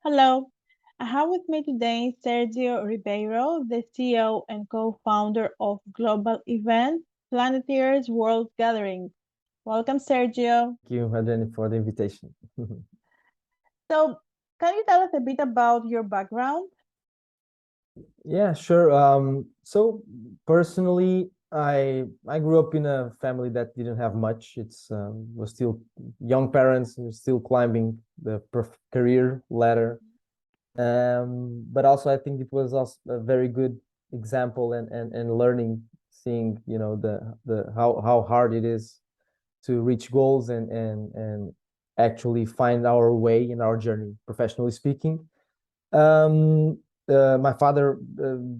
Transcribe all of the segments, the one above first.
Hello, I have with me today Sergio Ribeiro, the CEO and co-founder of global event Planeteers World Gathering. Welcome, Sergio. Thank you, Adrian, for the invitation. So, can you tell us a bit about your background? Yeah, sure. So personally, I grew up in a family that didn't have much. It's was still young parents, were still climbing the career ladder. But also I think it was also a very good example and learning, seeing the how hard it is to reach goals and actually find our way in our journey, professionally speaking. Um, my father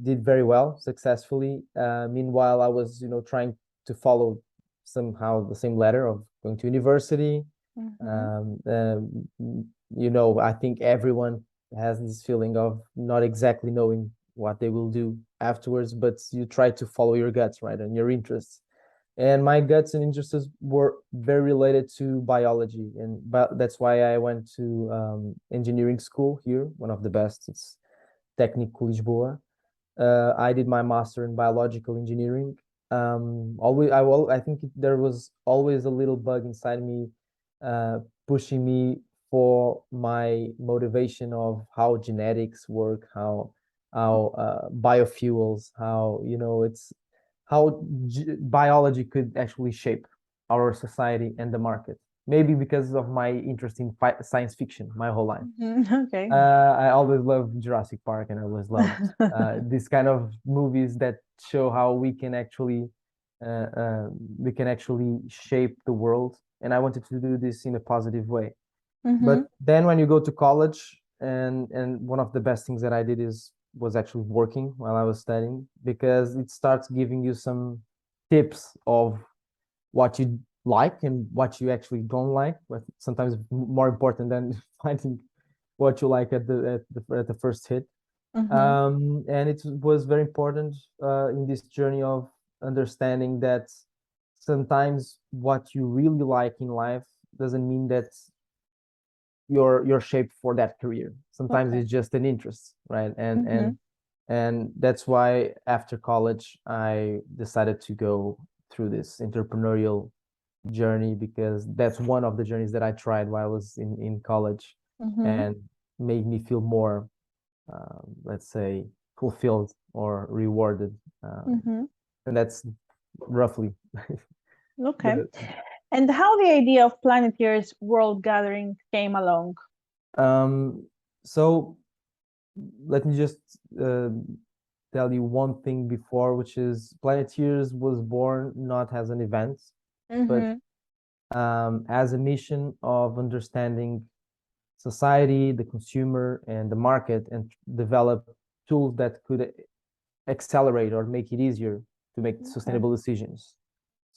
did very well, successfully. Meanwhile, I was, trying to follow somehow the same ladder of going to university. Mhm. Um, um, I think everyone has this feeling of not exactly knowing what they will do afterwards, but you try to follow your guts, right, and your interests. And my guts and interests were very related to biology, and that's why I went to engineering school here, one of the best. It's Técnico Lisboa. I did my master in biological engineering. I think there was always a little bug inside me, pushing me for my motivation of how genetics work, how biofuels, how it's how biology could actually shape our society and the market. Maybe because of my interest in science fiction my whole life. Okay. I always loved Jurassic Park, and I always loved this kind of movies that show how uh, uh, we can actually shape the world. And I wanted to do this in a positive way. Mm-hmm. But then when you go to college, and one of the best things that I did was actually working while I was studying, because it starts giving you some tips of what you like and what you actually don't like, but sometimes more important than finding what you like at the first hit. Mm-hmm. And it was very important in this journey of understanding that sometimes what you really like in life doesn't mean that you're shaped for that career. Sometimes Okay. it's just an interest, right? And Mm-hmm. and and that's why after college I decided to go through this entrepreneurial journey, because that's one of the journeys that I tried while I was in college, Mm-hmm. and made me feel more, let's say, fulfilled or rewarded. Mm-hmm. And that's roughly Okay. the. And how the idea of Planeteers World Gathering came along? So let me just uh, tell you one thing before, which is Planeteers was born not as an event, but Mm-hmm. as a mission of understanding society, the consumer, and the market, and develop tools that could accelerate or make it easier to make Okay. sustainable decisions.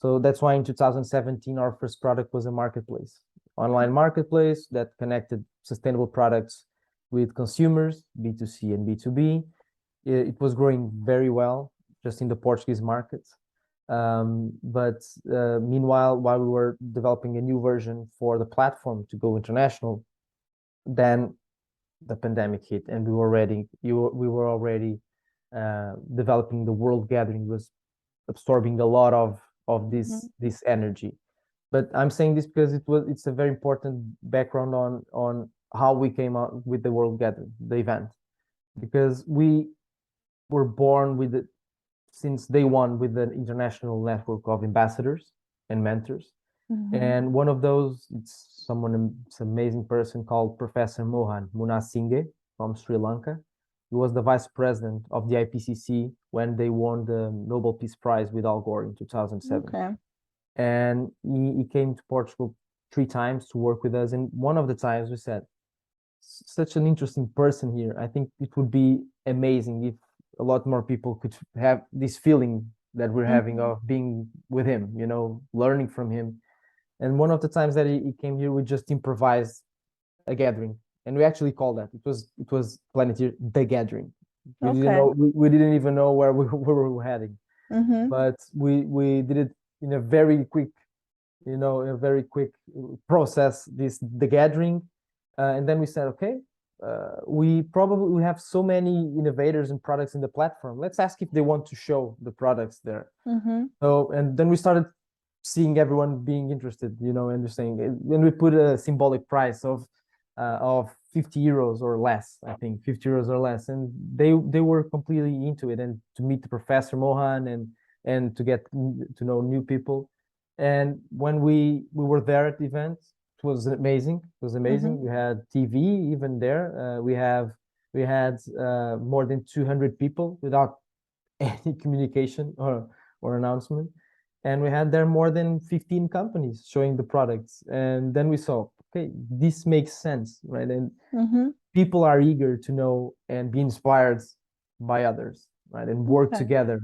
So that's why in 2017, our first product was a marketplace, online marketplace that connected sustainable products with consumers, B2C and B2B. It was growing very well just in the Portuguese market. But meanwhile, while we were developing a new version for the platform to go international, then the pandemic hit, and we were already developing the world gathering, was absorbing a lot of Mm-hmm. this energy. But I'm saying this because it's a very important background on how we came out with the world gathering, the event, because we were born with it since day one with an international network of ambassadors and mentors. Mm-hmm. And one of those, it's an amazing person called Professor Mohan Munasinghe from Sri Lanka. He was the vice president of the IPCC when they won the Nobel Peace Prize with Al Gore in 2007. Okay. And he came to Portugal 3 times to work with us. And one of the times we said, such an interesting person here. I think it would be amazing if a lot more people could have this feeling that we're having Mm-hmm. of being with him, learning from him. And one of the times that he came here, we just improvised a gathering, and we actually called that. It was Planeteer the Gathering. We didn't Okay. know we didn't even know where we were heading, Mm-hmm. but we did it in a very quick a very quick process the gathering, and then we said, okay, we have so many innovators and products in the platform. Let's ask if they want to show the products there. Mm-hmm. So, and then we started seeing everyone being interested, and just saying, and we put a symbolic price of 50 euros or less, I think 50 euros or less, and they were completely into it, and to meet the professor Mohan and to get to know new people. And when we were there at the event, it was amazing. It was Mm-hmm. amazing. We had TV even there. We had more than 200 people without any communication or announcement. And we had there more than 15 companies showing the products. And then we saw, okay, this makes sense, right? And Mm-hmm. people are eager to know and be inspired by others, right? And work Okay. together.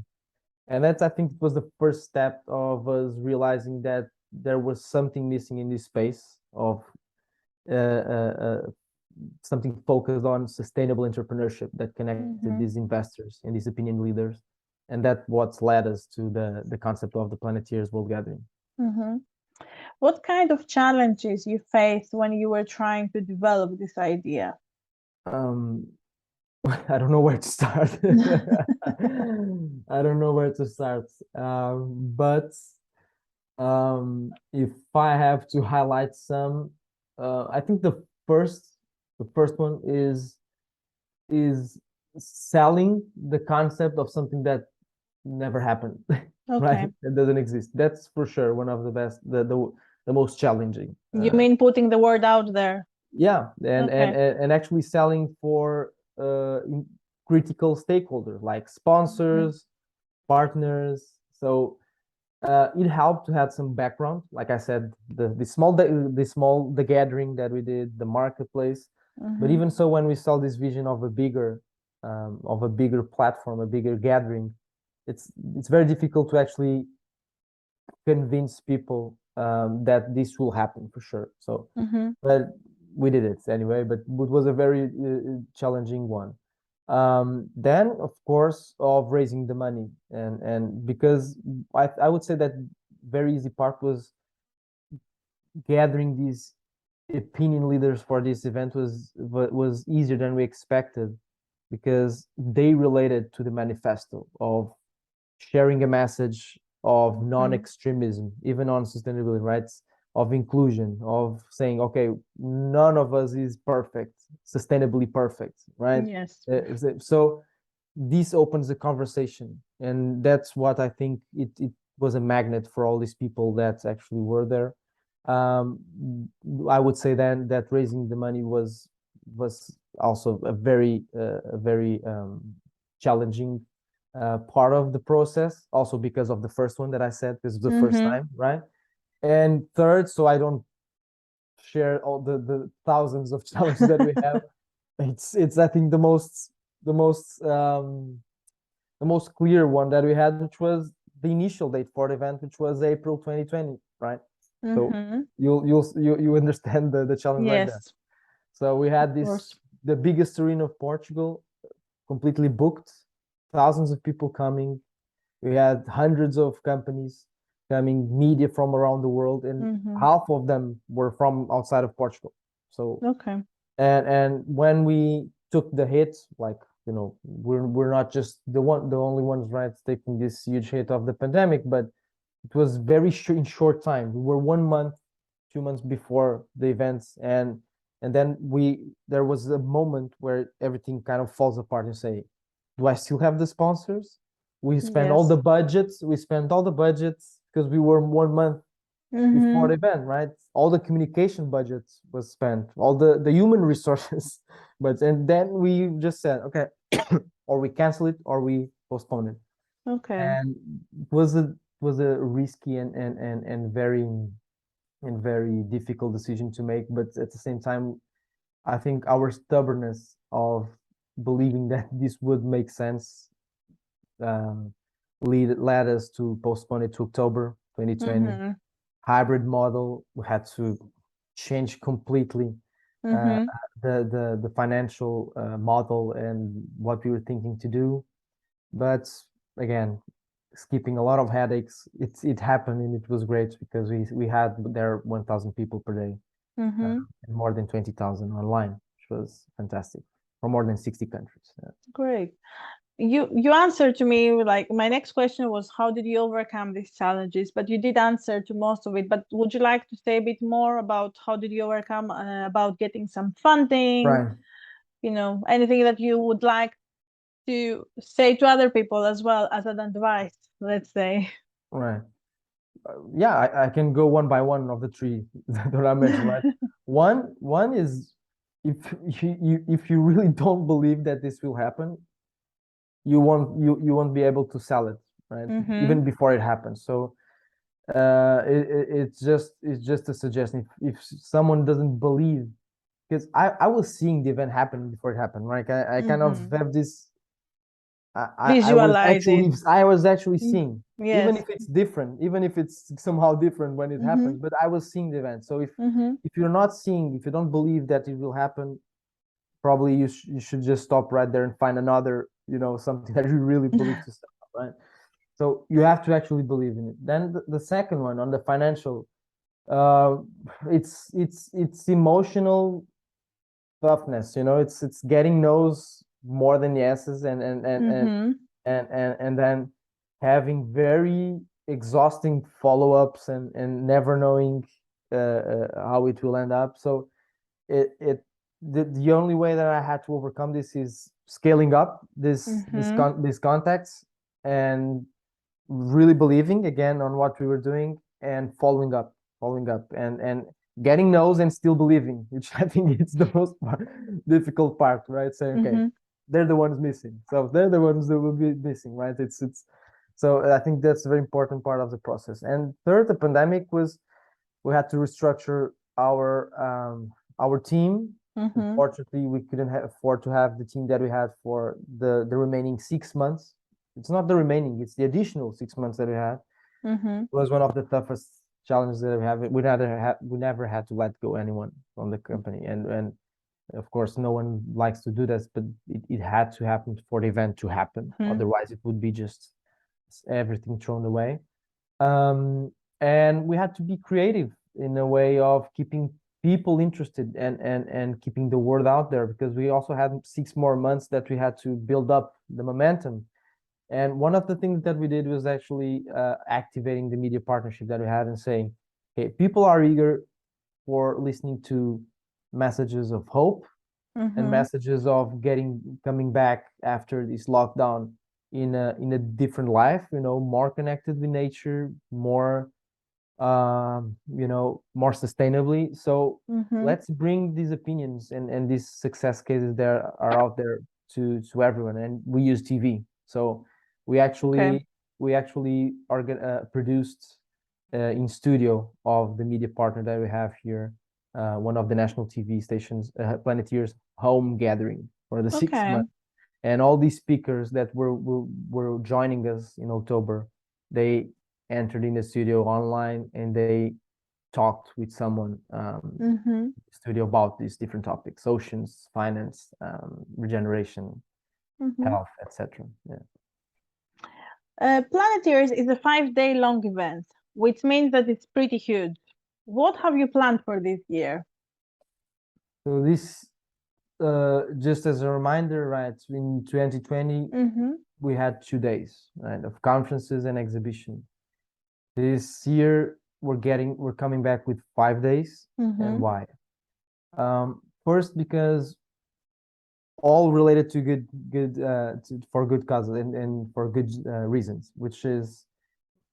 And that's, I think, was the first step of us realizing that there was something missing in this space of uh, uh, uh, something focused on sustainable entrepreneurship that connected Mm-hmm. these investors and these opinion leaders. And that what's led us to the concept of the Planeteers World Gathering. Mm-hmm. What kind of challenges you faced when you were trying to develop this idea? Um, I don't know where to start. I don't know where to start. But if I have to highlight some, I think the first one is selling the concept of something that never happened, right? Okay. It doesn't exist. That's for sure one of the best, the most challenging. You mean putting the word out there? Yeah, Okay. and actually selling for critical stakeholders like Mm-hmm. sponsors, partners. So it helped to have some background. Like I said, the gathering that we did, the marketplace. But Mm-hmm. even so, when we saw this vision of a bigger platform, a bigger gathering, it's very difficult to actually convince people that this will happen for sure. So, Mm-hmm. but we did it anyway. But it was a very challenging one. Then, of course, of raising the money, and because I would say that very easy part was gathering these opinion leaders for this event was easier than we expected because they related to the manifesto of sharing a message of Mm-hmm. non-extremism, even on sustainability, rights, of inclusion, of saying, okay, none of us is perfect, sustainably perfect, right? Yes. So this opens the conversation, and that's what I think it was a magnet for all these people that actually were there. Um, I would say then that raising the money was also a very challenging part of the process, also because of the first one that I said, this is the first Mm-hmm. time, right? And third, so I don't share all the thousands of challenges that we have. It's I think the most um, the most clear one that we had, which was the initial date for the event, which was April 2020, right? So Mm-hmm. you understand the challenge right there. Yes, So we of had course. the biggest arena of Portugal, completely booked, thousands of people coming. We had hundreds of companies coming, media from around the world, and Mm-hmm. half of them were from outside of Portugal. So Okay. and when we took the hit, like we're not just the only ones, right, taking this huge hit of the pandemic, but it was very in short time. We were 1 month, 2 months before the events, and then there was a moment where everything kind of falls apart. You say, do I still have the sponsors? Yes. We spent all the budgets because we were 1 month before Mm-hmm. the event, right? All the communication budgets was spent, all the human resources, but and then we just said, okay, or we cancel it or we postpone it, Okay. and it was a risky and very difficult decision to make, but at the same time, I think our stubbornness of believing that this would make sense um, led us to postpone it to October 2020. Mm-hmm. Hybrid model. We had to change completely uh, Mm-hmm. the financial model and what we were thinking to do. But again, skipping a lot of headaches. It happened and it was great because we had there 1,000 people per day, Mm-hmm. and more than 20,000 online, which was fantastic, from more than 60 countries. Yeah. Great. You answered to me like my next question was how did you overcome these challenges? But you did answer to most of it. But would you like to say a bit more about how did you overcome about getting some funding? Right, Anything that you would like to say to other people as well as an advice, let's say. right. Yeah, I can go one by one of the three that I mentioned, right? One is, if if you really don't believe that this will happen, you won't be able to sell it, right? Mm-hmm. Even before it happens. So it's just a suggestion. If someone doesn't believe, because I was seeing the event happen before it happened, right? I kind of Mm-hmm. have this. Visualize it. I was actually Mm. seeing, even Yes. if it's different, even if it's somehow different when it Mm-hmm. happens, but I was seeing the event. So Mm-hmm. if you're not seeing, if you don't believe that it will happen, probably you should just stop right there and find another, something that you really believe to start, right? So you have to actually believe in it. Then the second one on the financial, uh, it's emotional toughness. It's getting no's more than yeses, Mm-hmm. and then having very exhausting follow-ups, and never knowing how it will end up. So it the only way that I had to overcome this is scaling up Mm-hmm. these contacts, and really believing again on what we were doing, and following up, and getting no's and still believing, which I think is the most difficult part, right? Saying, okay, Mm-hmm. they're the ones missing, so they're the ones that will be missing, right? It's so I think that's a very important part of the process. And third, the pandemic was, we had to restructure our team. Mm-hmm. Unfortunately, we couldn't afford to have the team that we had for the remaining 6 months. It's not the remaining; it's the additional 6 months that we had. Mm-hmm. It was one of the toughest challenges that we have. We never had to let go anyone from the company, and of course, no one likes to do this, but it had to happen for the event to happen. Mm-hmm. Otherwise, it would be just everything thrown away. um, and we had to be creative in a way of keeping people interested, and keeping the word out there, because we also had 6 more months that we had to build up the momentum. And one of the things that we did was actually activating the media partnership that we had, and saying, okay, people are eager for listening to messages of hope, and Mm-hmm. messages of coming back after this lockdown in a different life, more connected with nature, more sustainably. So Mm-hmm. let's bring these opinions and these success cases that are out there to everyone. And we use TV. So we Okay. actually we actually produced in studio of the media partner that we have here, one of the national TV stations, Planeteers home gathering for the sixth Okay. month. And all these speakers that were joining us in October, they entered in the studio online, and they talked with someone, Mm-hmm. studio, about these different topics: oceans, finance, regeneration, Mm-hmm. health, etc. Yeah. Planeteers is a 5-day long event, which means that it's pretty huge. What have you planned for this year? So this, just as a reminder, right, in 2020 Mm-hmm. we had 2 days, right, of conferences and exhibition. This year we're coming back with 5 days. And Mm-hmm. why? First, because all related to for good causes, and for good reasons, which is,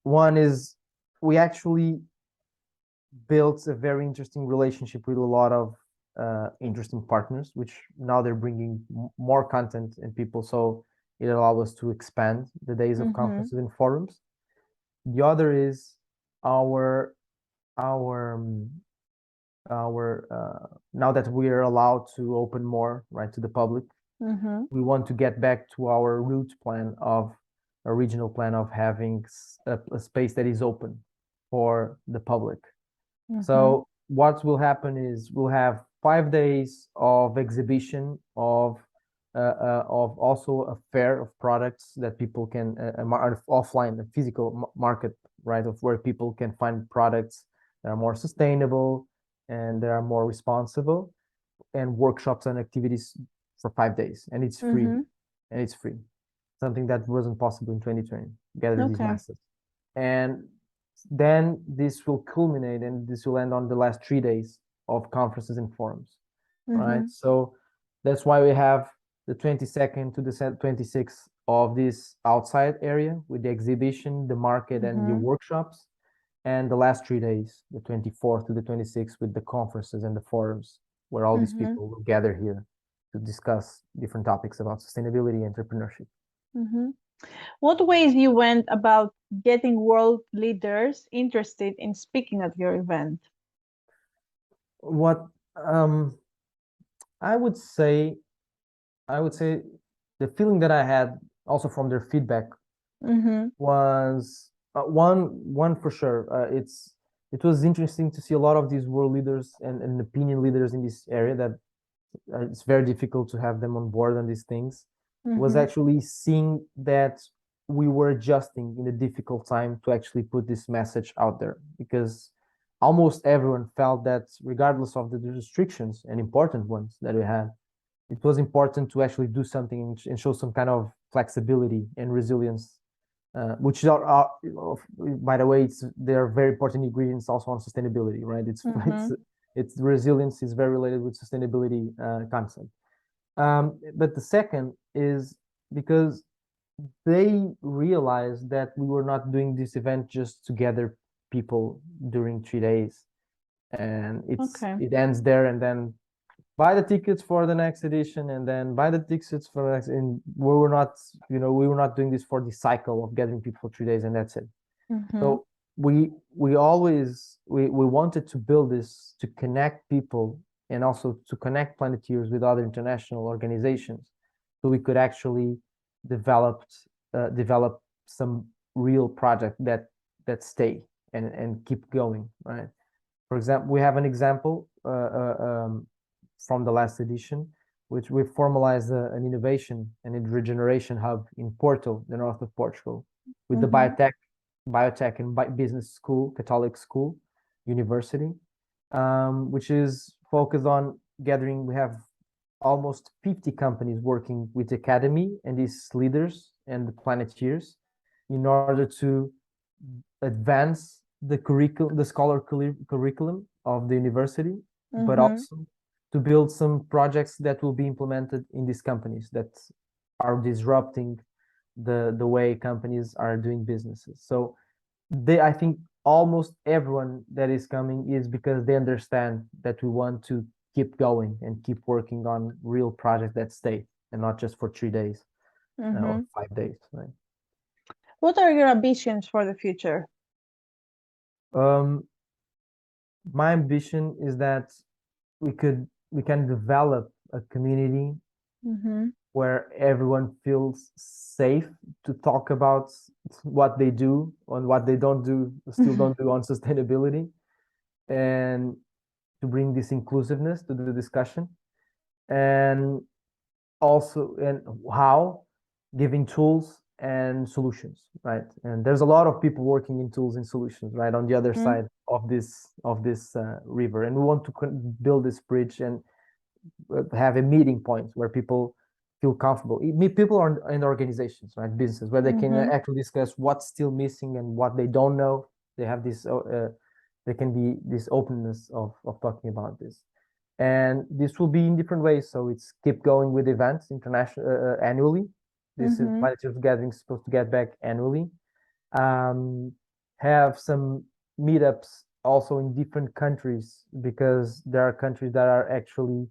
one is, we actually built a very interesting relationship with a lot of interesting partners, which now they're bringing more content and people, so it allows us to expand the days of Mm-hmm. conferences and forums. The other is our our um, now that we are allowed to open more, right, to the public, Mm-hmm. we want to get back to our root plan of original plan of having a space that is open for the public. Mm-hmm. So what will happen is, we'll have 5 days of exhibition of of also a fair of products that people can offline, a physical market, right, of where people can find products that are more sustainable and that are more responsible, and workshops and activities for 5 days, and it's free, Mm-hmm. and it's free. Something that wasn't possible in 2020. Gather these Okay. masses, and then this will culminate, and this will end on the last 3 days of conferences and forums, right? Mm-hmm. So that's why we have the 22nd to the 26th of this outside area with the exhibition, the market, and the Mm-hmm. workshops, and the last 3 days, the 24th to the 26th, with the conferences and the forums, where all these Mm-hmm. people will gather here to discuss different topics about sustainability and entrepreneurship. Mm-hmm. What ways you went about getting world leaders interested in speaking at your event? What um, I would say, I would say the feeling that I had also from their feedback Mm-hmm. was one for sure. It was interesting to see a lot of these world leaders and opinion leaders in this area that it's very difficult to have them on board on these things. Was Mm-hmm. actually seeing that we were adjusting in a difficult time to actually put this message out there, because almost everyone felt that regardless of the restrictions and important ones that we had, it was important to actually do something and show some kind of flexibility and resilience, which are, by the way, they're very important ingredients also on sustainability, right? Mm-hmm. It's resilience is very related with sustainability concept. But the second is because they realized that we were not doing this event just to gather people during 3 days, and Okay. it ends there, and then buy the tickets for the next edition, and then buy the tickets for the next. And we were not, we were not doing this for the cycle of gathering people for 3 days and that's it. Mm-hmm. So we always we wanted to build this to connect people, and also to connect Planeteers with other international organizations, so we could actually develop develop some real project that stay and keep going, right? For example, we have an example from the last edition, which we formalized an innovation and a regeneration hub in Porto, the north of Portugal, with the Mm-hmm. biotech and business school, Catholic school, university, which is focused on gathering. We have almost 50 companies working with the academy and these leaders and the planeteers in order to advance the curriculum, the curriculum of the university, but Mm-hmm. also to build some projects that will be implemented in these companies that are disrupting the way companies are doing businesses. So I think almost everyone that is coming is because they understand that we want to keep going and keep working on real projects that stay, and not just for 3 days or Mm-hmm. 5 days, right? What are your ambitions for the future? Um, my ambition is that we can develop a community Mm-hmm. where everyone feels safe to talk about what they do and what they don't do, still don't do on sustainability, and to bring this inclusiveness to the discussion, and also and how giving tools and solutions, right? And there's a lot of people working in tools and solutions, right, on the other Mm-hmm. side of this river, and we want to build this bridge and have a meeting point where people feel comfortable. People are in organizations, right, businesses, where they can Mm-hmm. actually discuss what's still missing and what they don't know. They have this there can be this openness of talking about this, and this will be in different ways. So it's keep going with events international annually. This is Mm-hmm. Planetary Gathering is supposed to get back annually. um, have some meetups also in different countries, because there are countries that are actually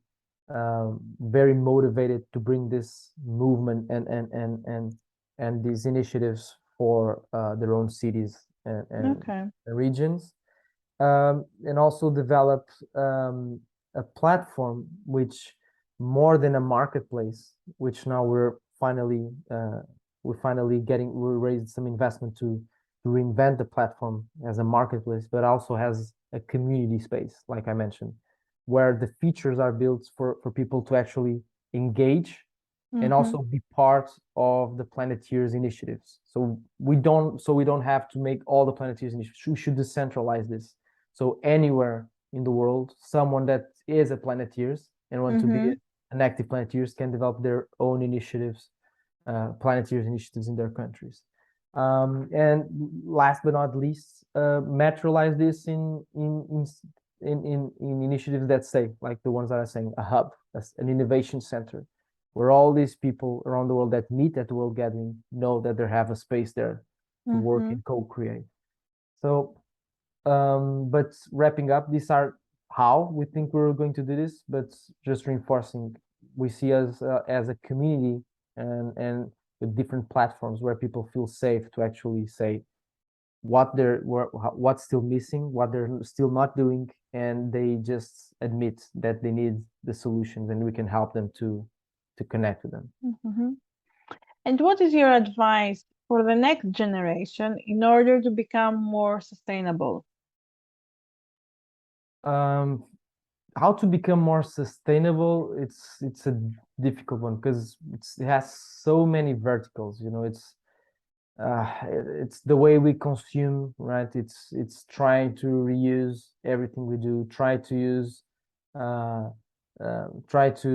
very motivated to bring this movement and these initiatives for their own cities and Okay. regions, and also develop a platform which more than a marketplace, which now we're finally getting we raised some investment to reinvent the platform as a marketplace, but also has a community space, like I mentioned, where the features are built for people to actually engage and Mm-hmm. also be part of the Planeteers initiatives. So we don't have to make all the Planeteers initiatives. We should decentralize this. So anywhere in the world, someone that is a Planeteers and want to be Mm-hmm. an active Planeteers can develop their own initiatives, Planeteers initiatives in their countries. And last but not least, materialize this in initiatives that say, like the ones that I'm saying, a hub, an innovation center, where all these people around the world that meet at the World Gathering know that they have a space there to work Mm-hmm. and co-create. So, but wrapping up, these are how we think we're going to do this, but just reinforcing, we see us as a community and with different platforms where people feel safe to actually say what's still missing, what they're still not doing, and they just admit that they need the solutions, and we can help them to connect with them. Mm-hmm. And what is your advice for the next generation in order to become more sustainable? Um, how to become more sustainable? It's a difficult one because it has so many verticals. It's the way we consume, right? It's trying to reuse everything we do, uh, try to.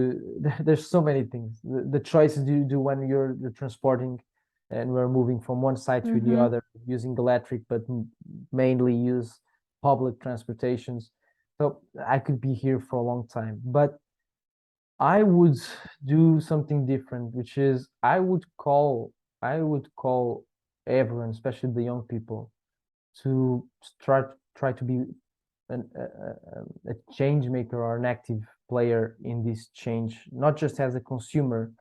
There's so many things. The choices you do when you're transporting, and we're moving from one side to the Mm-hmm. other using electric, but mainly use public transportations. So I could be here for a long time, but I would do something different, which is I would call everyone, especially the young people, to try to be a change maker or an active player in this change, not just as a consumer,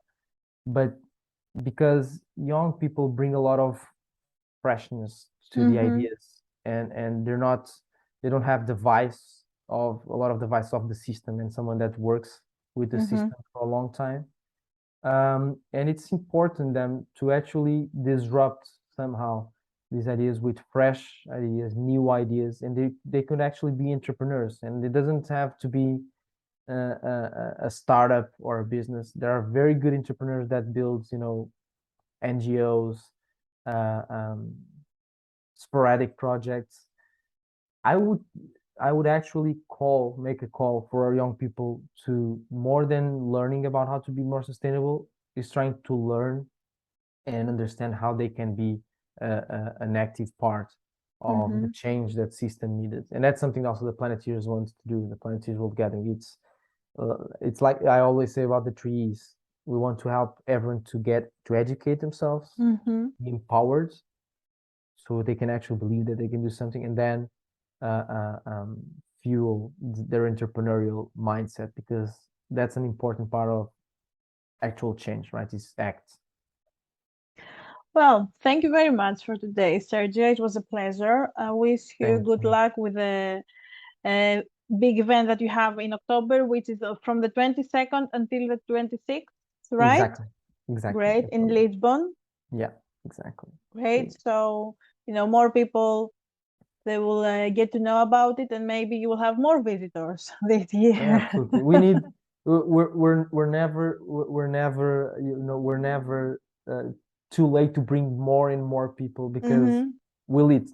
but because young people bring a lot of freshness to the Mm-hmm. ideas, and they don't have the vice of a lot of the vice of the system, and someone that works with the Mm-hmm. system for a long time. And it's important them to actually disrupt somehow these ideas with fresh ideas, new ideas, and they could actually be entrepreneurs. And it doesn't have to be a startup or a business. There are very good entrepreneurs that build, NGOs, uh, um, sporadic projects. I would I would actually make a call for our young people to, more than learning about how to be more sustainable, is trying to learn and understand how they can be an active part of the Mm-hmm. change that system needed. And that's something also the Planeteers want to do. The Planeteers World Gathering. It's like I always say about the trees. We want to help everyone to get to educate themselves, Mm-hmm. be empowered, so they can actually believe that they can do something, and then uh, uh, um, fuel their entrepreneurial mindset, because that's an important part of actual change, right? Is act. Well, thank you very much for today, Sergio. It was a pleasure. I wish you Thank good you. luck with the uh, big event that you have in October, which is from the 22nd until the 26th, right? Exactly. Exactly. Great, in October. Lisbon. Yeah. Exactly. Great. So, more people, they will get to know about it, and maybe you will have more visitors this year. Absolutely. We need. We're never. We're never too late to bring more and more people, because Mm-hmm.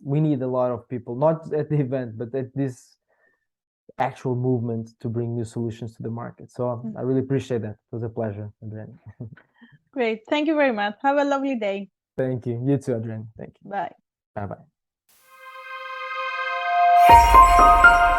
we need a lot of people, not at the event, but at this actual movement to bring new solutions to the market. So I really appreciate that. It was a pleasure, Adrian. Great. Thank you very much. Have a lovely day. Thank you. You too, Adrian. Thank you. Bye. Bye bye.